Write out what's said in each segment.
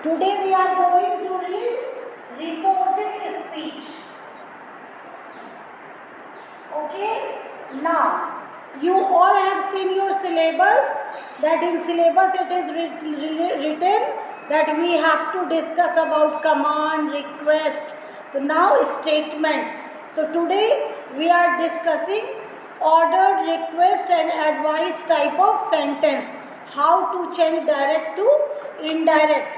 Today we are going to read reported speech. Okay. Now, you all have seen your syllabus. That in syllabus it is written that we have to discuss about command, request. So now statement. So today we are discussing ordered, request and advice type of sentence. How to change direct to indirect.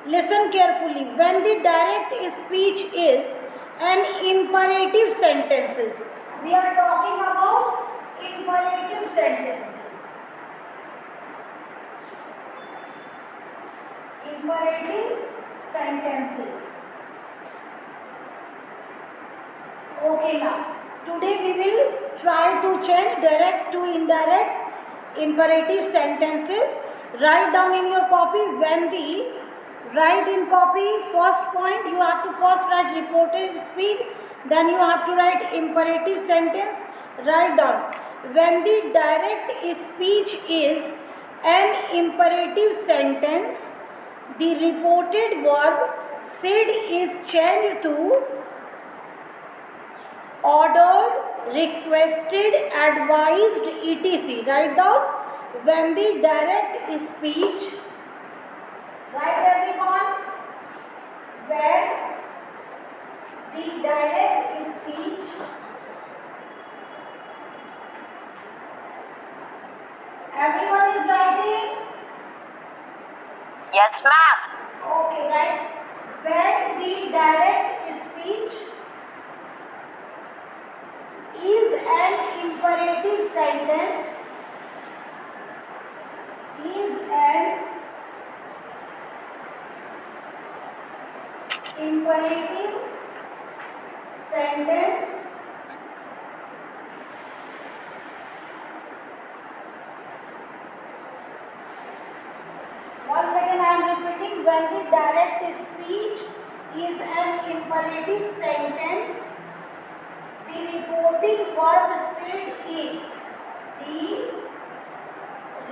Listen carefully. When the direct speech is an imperative sentences. We are talking about imperative sentences. Imperative sentences. Okay, now. Today we will try to change direct to indirect imperative sentences. Write down in your copy when the write in copy first point you have to first write reported speech, then you have to write imperative sentence. Write down when the direct speech is an imperative sentence, the reported verb said is changed to ordered, requested, advised, etc. Write down when the direct speech. Write everyone. When the direct speech everyone is writing. Yes, ma'am. Okay, right. When the direct speech is an imperative sentence, is an imperative sentence, once again I am repeating, when the direct speech is an imperative sentence, the reporting verb said is, the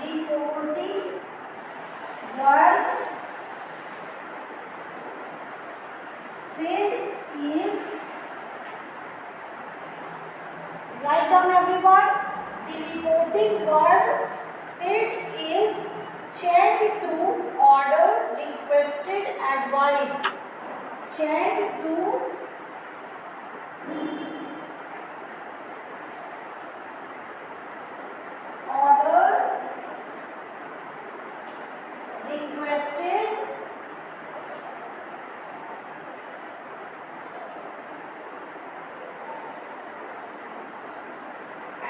reporting verb said is, write down everyone, the reporting verb said is changed to order, requested, advised. Changed to order, requested,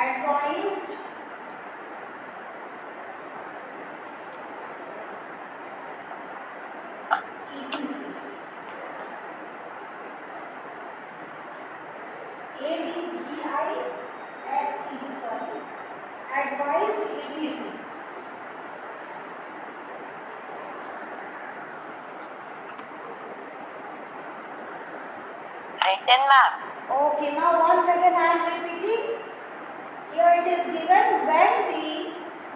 advised, etc. ADVISED, sorry, advised, etc. Written, ma'am. Okay, now once again I am repeating. Here it is given when the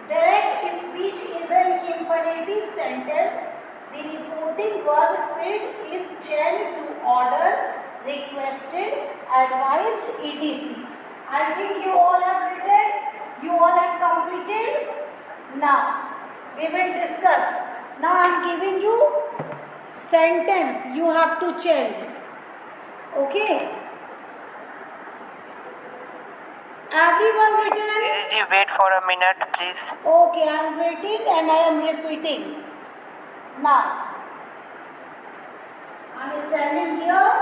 direct speech is an imperative sentence, the reporting verb said is changed to order, requested, advised, etc. I think you all have written, you all have completed. Now, we will discuss. Now I am giving you sentence, you have to change. Okay? Everyone written? Didi, wait for a minute, please. Okay, I am waiting and I am repeating. Now, I am standing here.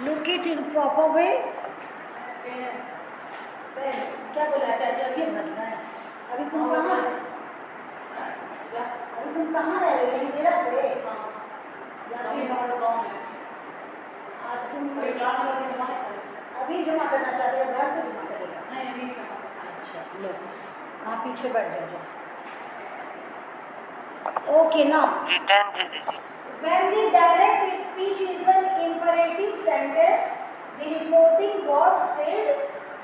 Look it in proper way. क्या बोला चाचा ये भरना है अभी तुम कहाँ अभी तुम कहाँ रह रहे हो यहीं दे रहे थे आज तुम अभी जमा करना चाहते हो घर से जमा करेगा अच्छा लो आप पीछे बैठ जाओ okay now Written, Didi. when the direct speech is an imperative sentence, the reporting verb above said,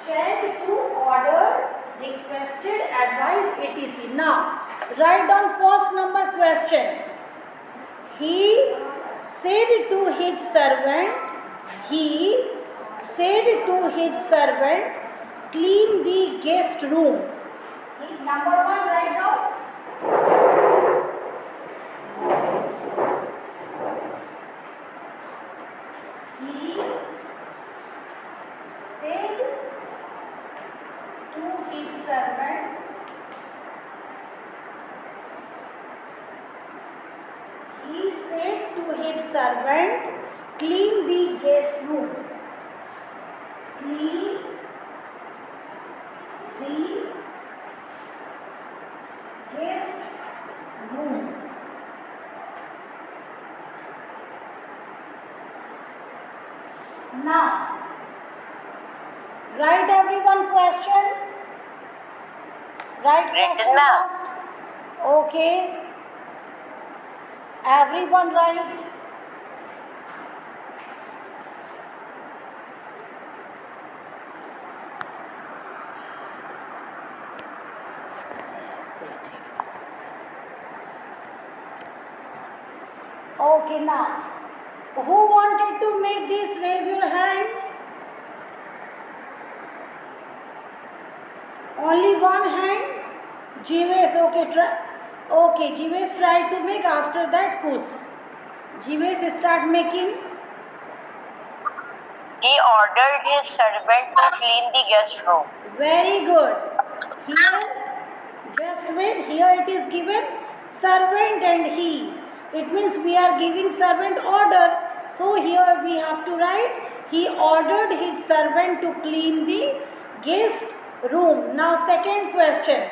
checked to order, requested, advised, etc. Now, write down first number question. He said to his servant, he said to his servant, clean the guest room. Number one, write down. He said to his servant, he said to his servant, clean the guest room. Clean the guest room. Now, write everyone question. Write Written, question ma'am. first. Okay. Everyone write. Okay, now, who wanted to make this? Raise your hand. Only one hand? Jivesh, okay, try. Okay, Jivesh tried to make, after that Kus. Jivesh start making. He ordered his servant to clean the guest room. Very good. Here, just wait, here it is given servant and he. It means we are giving servant order. So here we have to write, he ordered his servant to clean the guest room. Now second question.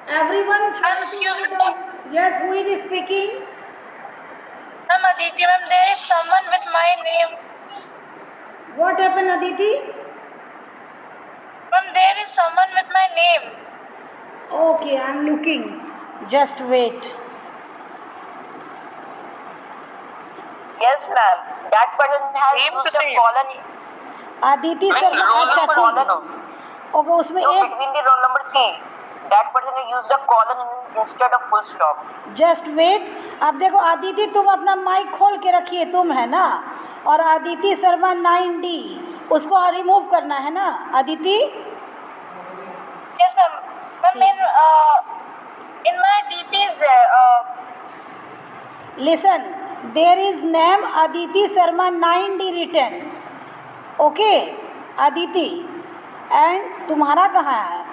Everyone try to Excuse write me. down. Yes, who is speaking? Ma'am, Aditi ma'am, there is someone with my name. What happened, Aditi? Ma'am, there is someone with my name. Okay, I am looking. Just wait. Yes, ma'am. That person has Same to used the same. colon. Aditi Ma'am, Sharma, roll अच्छा number ठीक also. है। Okay, उसमें So एक between the roll number C, that person has used a colon instead of full stop. Just wait. अब देखो आदिति, तुम अपना mic खोल के रखिए, तुम है ना, और आदिति शर्मा 9D, उसको रिमूव करना है ना Aditi. Yes, ma'am. Ma'am, in my DP is there. Listen, there is name Aditi Sharma 9D written. Okay Aditi, and तुम्हारा कहाँ है?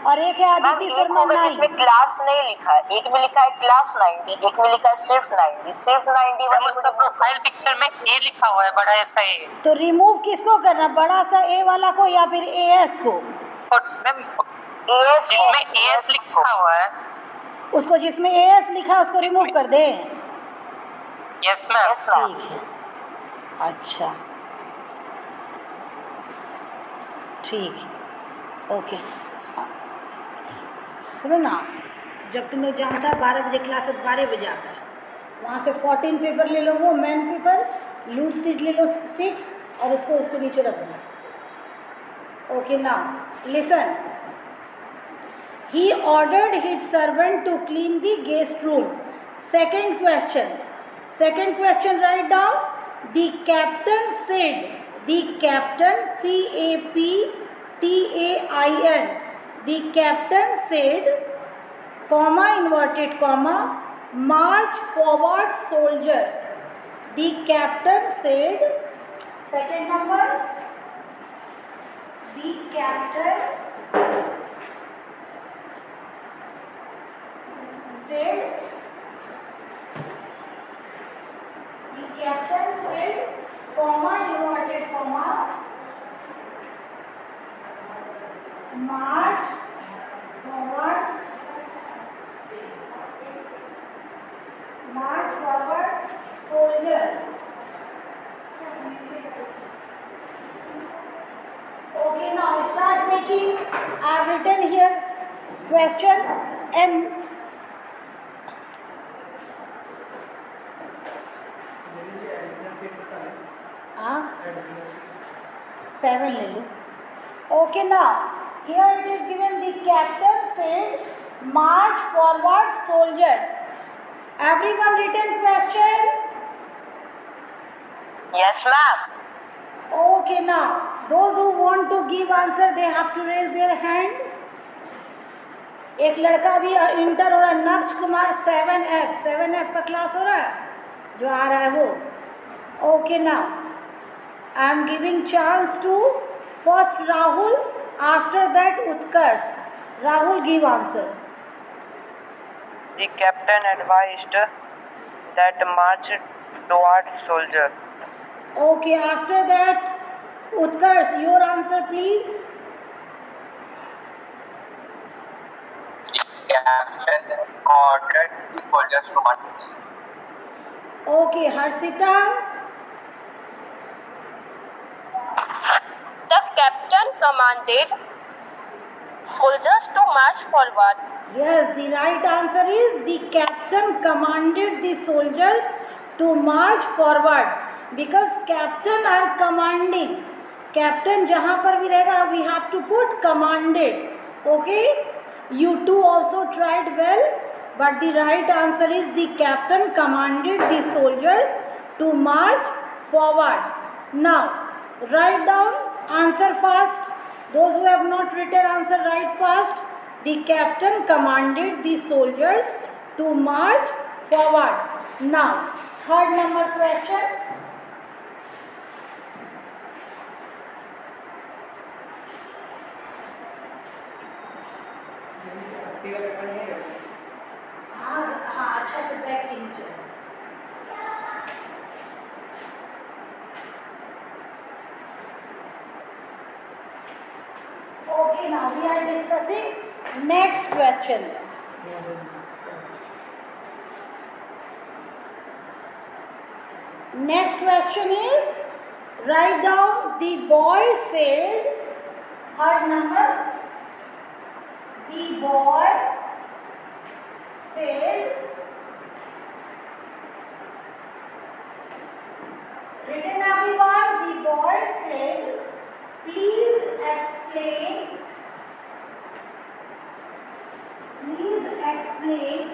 और एक है मैम, आदिति एक शर्मा होगा 9। जिसमें क्लास नहीं लिखा है, एक में लिखा है क्लास 90, एक में लिखा है सिर्फ 90। सिर्फ 90 वाले उसका प्रोफाइल पिक्चर में ए लिखा हुआ है, बड़ा ऐसा ए। तो रिमूव किसको करना, बड़ा सा ए वाला को या फिर एएस को? और मैम, जिसमें एएस लिखा हुआ है, उसको जिसमें एएस लिखा है उसको रिमूव कर दे। Yes ma'am. ठीक है, अच्छा ठीक है, ओके। सुनो ना, जब तुम लोग जानता है 12 बजे क्लास है, 12 बजे आता है, वहाँ से 14 पेपर ले लो, वो मेन पेपर, लूज सीट ले लो 6, और उसको उसके नीचे रख दो। Okay, now listen, he ordered his servant to clean the guest room. Second question, write down, the captain said, the captain, CAPTAIN, the captain said, comma, inverted comma, march forward soldiers. The captain said, second number, the captain said, comma, inverted comma, march forward soldiers. Okay, now start making. I have written here question and 7 ले लो. Okay, now here it is given the captain said, march forward soldiers. Everyone written question? Yes, ma'am. Okay, now those who want to give answer they have to raise their hand. एक लड़का भी inter हो रहा है, नक्ष Kumar 7F का class हो रहा है जो आ रहा है वो. Okay, now I am giving chance to first Rahul, after that Utkarsh. Rahul give answer. The captain advised that march toward soldier. Okay, after that Utkarsh, your answer please. Captain ordered the soldiers to march. Okay, Harshita. The captain commanded soldiers to march forward. Yes, the right answer is the captain commanded the soldiers to march forward, because captain are commanding. Captain जहाँ पर भी रहेगा we have to put commanded. Okay, you two also tried well, but the right answer is the captain commanded the soldiers to march forward. Now write down answer fast. Those who have not written answer, write fast. The captain commanded the soldiers to march forward. Now third number question. हाँ अच्छा से back के नीचे. Okay, now we are discussing next question. Next question is, write down the boy said, third number, the boy said, written everyone, the boy said, please explain, please explain,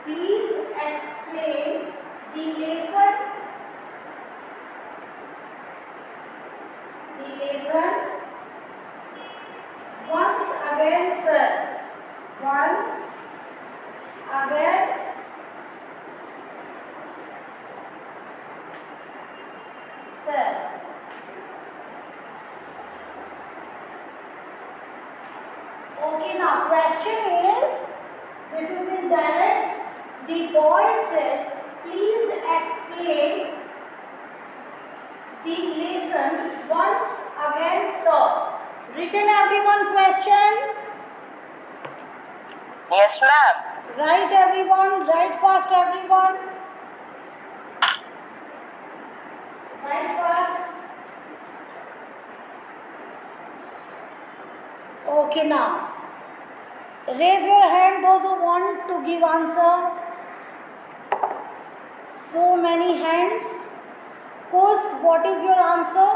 please explain the lesson, once again sir, once again sir. Okay, now question is, this is the direct. The boy said, please explain the lesson once again sir. Written everyone question? Yes, ma'am. Write everyone, write fast everyone. Write fast. Okay, now raise your hand those who want to give answer. So many hands. Course, what is your answer?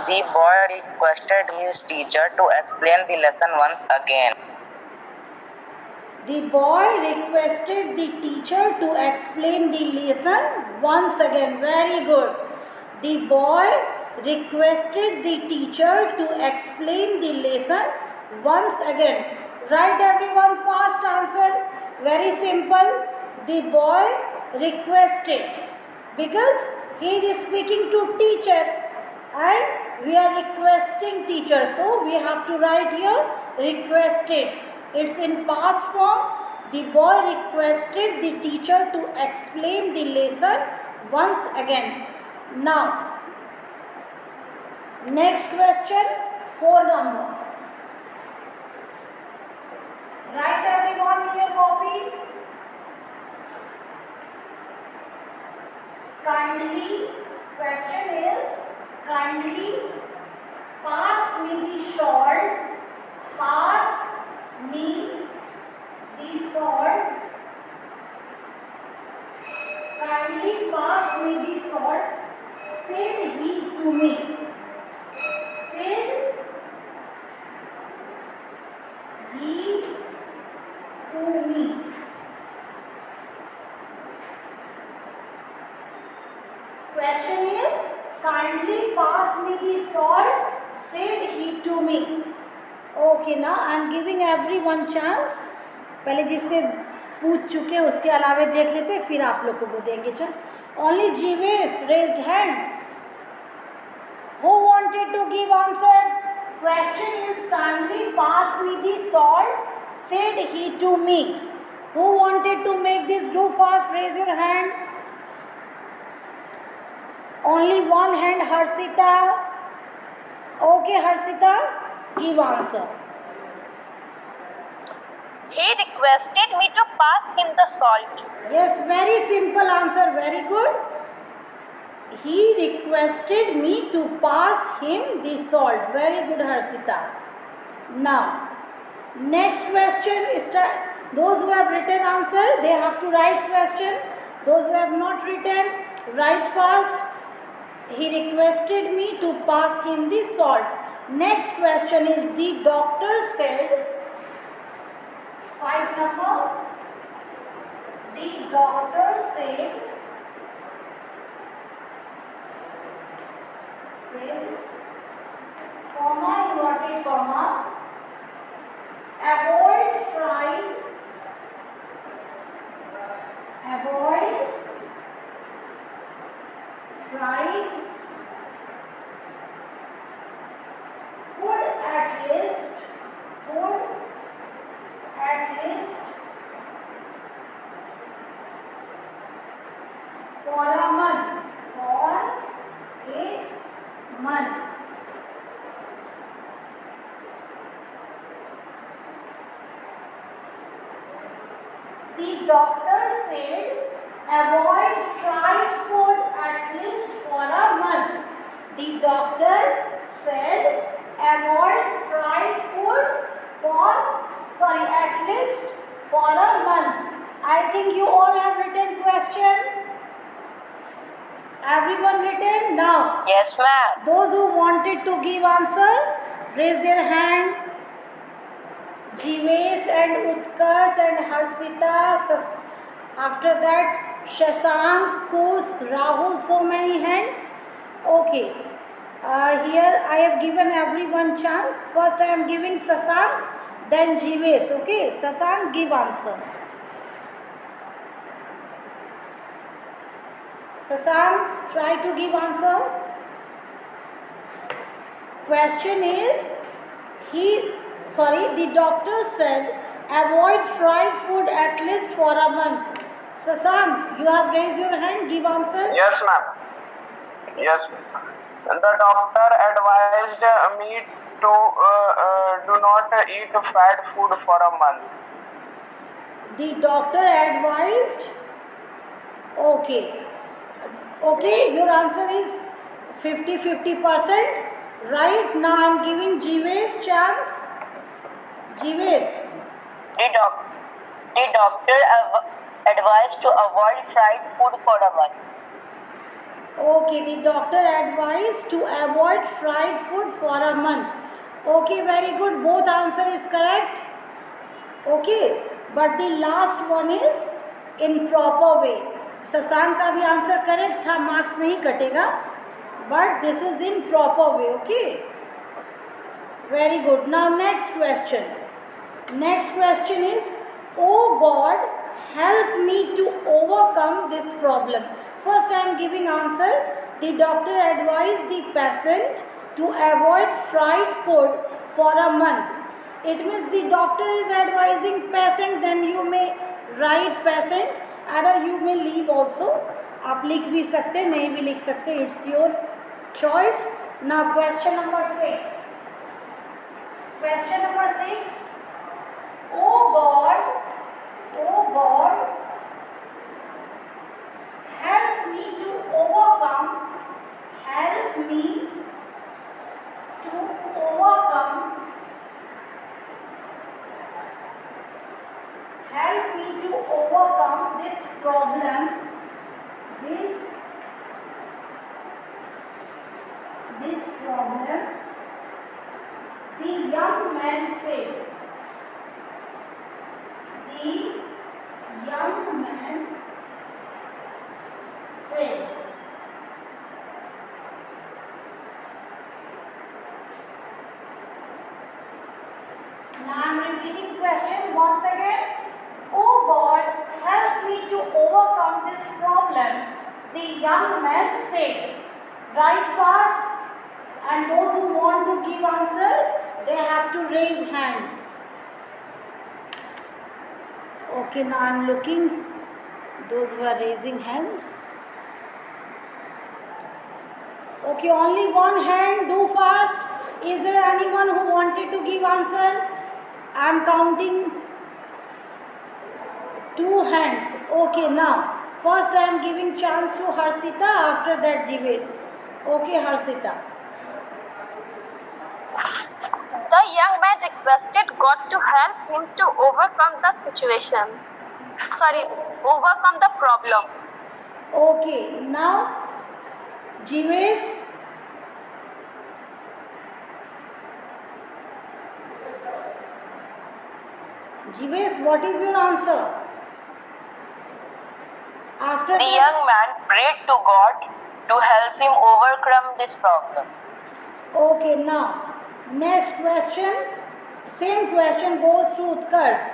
The boy requested his teacher to explain the lesson once again. The boy requested the teacher to explain the lesson once again. Very good. The boy requested the teacher to explain the lesson once again. Write everyone fast answer. Very simple. The boy requested, because he is speaking to teacher and we are requesting teacher. So we have to write here requested. It's in past form. The boy requested the teacher to explain the lesson once again. Now, next question, 4 number. Write everyone in your copy. Kindly, question is, kindly pass me the salt, pass me the salt, kindly kindly pass me the salt, said he to me. Said he to me. Question is, kindly pass me the salt, said he to me. Okay, now I am giving everyone chance. पहले जिससे पूछ चुके उसके अलावे देख लेते, फिर आप लोग को देंगे। चल, only Jeeves raised hand. Who wanted to give answer? Question is, kindly pass me the salt, said he to me. Who wanted to make this do fast? Raise your hand. Only one hand, Harshita. Okay, Harshita, give answer. He requested me to pass him the salt. Yes, very simple answer, very good. He requested me to pass him the salt. Very good, Harshita. Now, next question is those who have written answer, they have to write question. Those who have not written, write fast. He requested me to pass him the salt. Next question is, the doctor said, 5 number, the doctor said, comma, inverted comma, avoid fried food at least for a month. The doctor said, avoid fried food at least for a month. The doctor said, avoid fried food at least for a month. I think you all have written question. Everyone written? Now, Yes, ma'am. those who wanted to give answer, raise their hand. Jeeves and Utkarsh and Harshita. After that, Shashank, Kus, Rahul, so many hands. Okay. Here I have given everyone chance. First I am giving Shashank, then Jeeves. Okay. Shashank, give answer. Shashank, try to give answer. Question is, the doctor said, avoid fried food at least for a month. Shashank, you have raised your hand, give answer. Yes, ma'am. Yes. The doctor advised me to do not eat fried food for a month. The doctor advised. Okay. Okay, your answer is 50-50%. Right, now I am giving Jeeves chance. Jeeves. The doctor advised to avoid fried food for a month. Okay, the doctor advised to avoid fried food for a month. Okay, very good. Both answer is correct. Okay, but the last one is in proper way. Shashank का भी answer correct था, marks नहीं कटेगा, but this is in proper way. Okay, very good. Now next question is, oh God help me to overcome this problem. First I am giving answer. The doctor advised the patient to avoid fried food for a month. It means the doctor is advising patient, then you may write patient, either you may leave also. आप लिख भी सकते, नहीं भी लिख सकते, it's your choice. Now question number 6. Question number 6. Oh God, help me to overcome this problem this problem, the young man said. The young man said. Now I am repeating question once again. Oh God, help me to overcome this problem, the young man said. Write fast, and those who want to give answer, they have to raise hand. Okay, now I am looking those who are raising hand. Okay, only one hand, do fast. Is there anyone who wanted to give answer? I am counting 2 hands. Okay, now first I am giving chance to Harsita, after that Jivesh. Okay, Harsita. The young man requested God to help him to overcome the situation. Overcome the problem. Okay, now Jivesh. Jivesh, what is your answer? After The that, young man prayed to God to help him overcome this problem. okay, now next question. Same question goes to Utkarsh.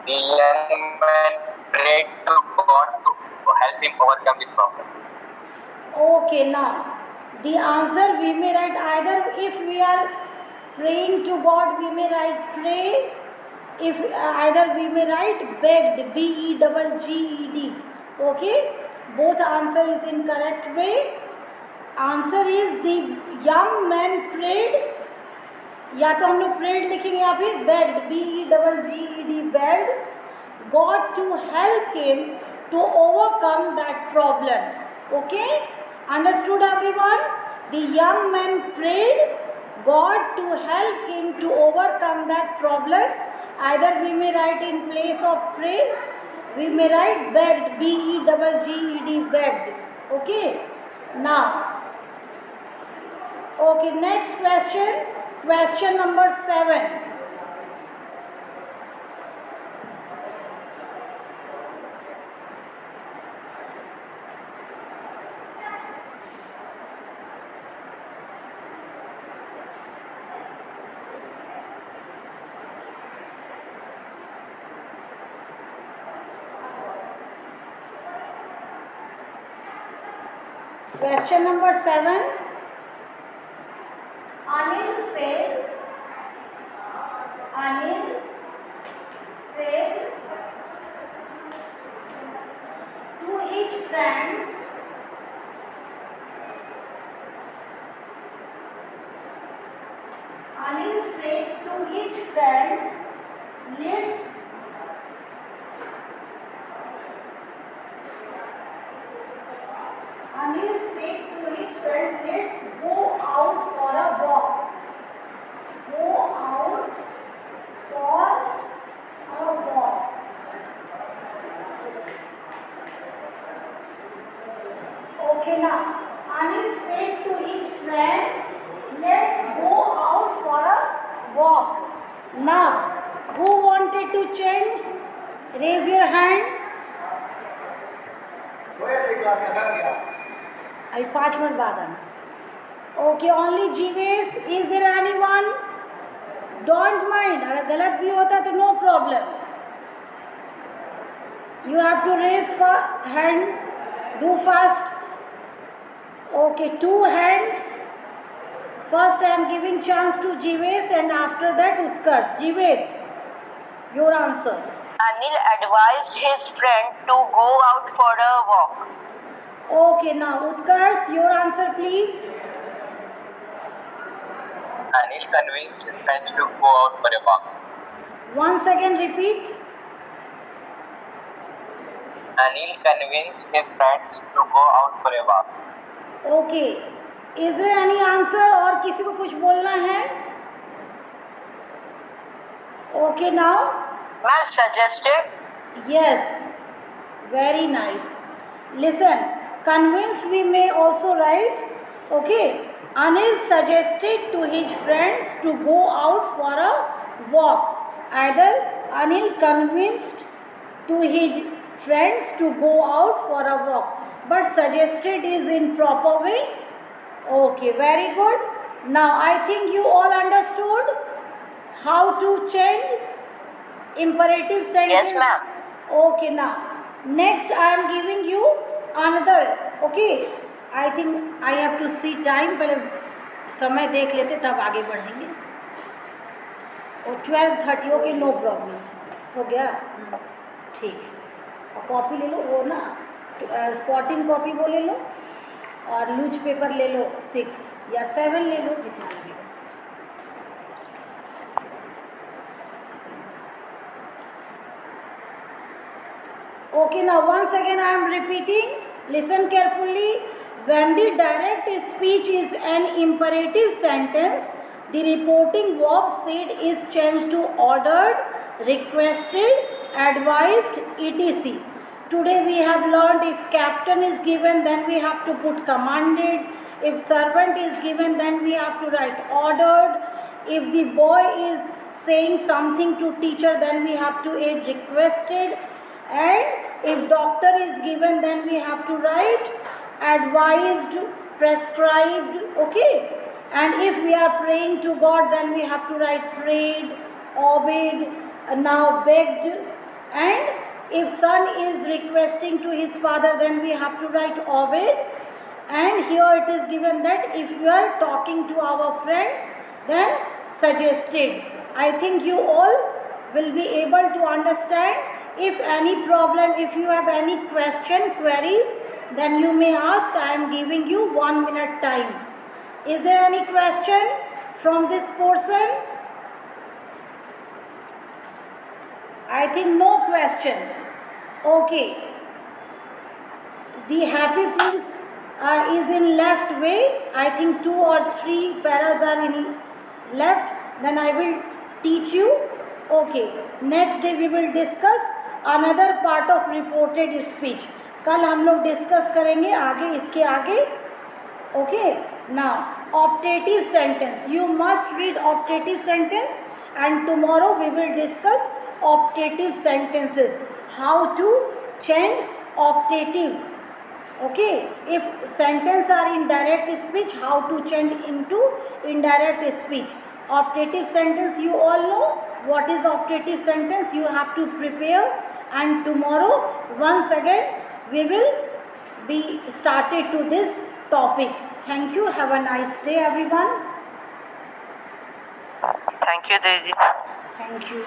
The young man prayed to God to help him overcome this problem. Okay, now the answer we may write either, if we are praying to God, we may write pray. If either we may write begged, B-E-G-G-E-D. Okay, both answer is in correct way. Answer is the young man prayed. या तो हम लोग prayed लिखेंगे या फिर begged, B-E-G-G-E-D, begged God to help him to overcome that problem. Okay, understood everyone? The young man prayed God to help him to overcome that problem. Either we may write in place of pray, we may write begged, B-E-G-G-E-D, begged. Okay, now okay, next question. Question number 7. Question number 7. Anil said to his friends, let's go out for a walk. Go out for a walk. Okay, now Anil said to his friends, let's go out for a walk. Now, who wanted to change? Raise your hand. I 5 minute बाद आना. Okay, only Jivesh. Is there anyone? Don't mind. अगर गलत भी होता तो no problem. You have to raise hand. Do fast. Okay, 2 hands. First I am giving chance to Jivesh and after that Utkarsh. Jivesh, your answer. Anil advised his friend to go out for a walk. Okay, now Utkarsh, your answer please. Anil convinced his friends to go out for a walk. Once again repeat. Anil convinced his friends to go out for a walk. Okay. Is there any answer और किसी को कुछ बोलना है? Okay, now. Man suggested. Yes. Very nice. Listen, convinced we may also write. Okay. Anil suggested to his friends to go out for a walk. Either Anil convinced to his friends to go out for a walk, but suggested is in proper way. Okay, very good. Now I think you all understood how to change imperative sentence. Yes, ma'am. Okay, now next I am giving you another. Okay, I think I have to see time. पहले समय देख लेते तब आगे बढ़ेंगे. और 12:30. Okay, no problem. हो गया. ठीक. और कॉपी ले लो, वो ना 14 कॉपी वो ले लो, और लूज पेपर ले लो 6 या 7 ले लो, जितना लगेगा. Okay, now once again I am repeating. Listen carefully. When the direct speech is an imperative sentence, the reporting verb said is changed to ordered, requested, advised, etc. Today we have learned if captain is given, then we have to put commanded. If servant is given, then we have to write ordered. If the boy is saying something to teacher, then we have to add requested. And if doctor is given, then we have to write advised, prescribed. Okay. And if we are praying to God, then we have to write prayed, obeyed, now begged. And if son is requesting to his father, then we have to write obeyed. And here it is given that if you are talking to our friends, then suggested. I think you all will be able to understand. If any problem, if you have any question, queries, then you may ask. I am giving you 1 minute time. Is there any question from this portion? I think no question. Okay. The Happy Prince is in left way. I think 2 or 3 paras are in left. Then I will teach you. Okay. Next day we will discuss another part of reported speech. कल हम लोग discuss करेंगे आगे, इसके आगे. Okay. Now optative sentence, you must read optative sentence, and tomorrow we will discuss optative sentences, how to change optative. Okay, if sentence are in direct speech, how to change into indirect speech. Optative sentence, you all know what is optative sentence. You have to prepare, and tomorrow once again we will be started to this topic. Thank you. Have a nice day, everyone. Thank you, Deji. Thank you.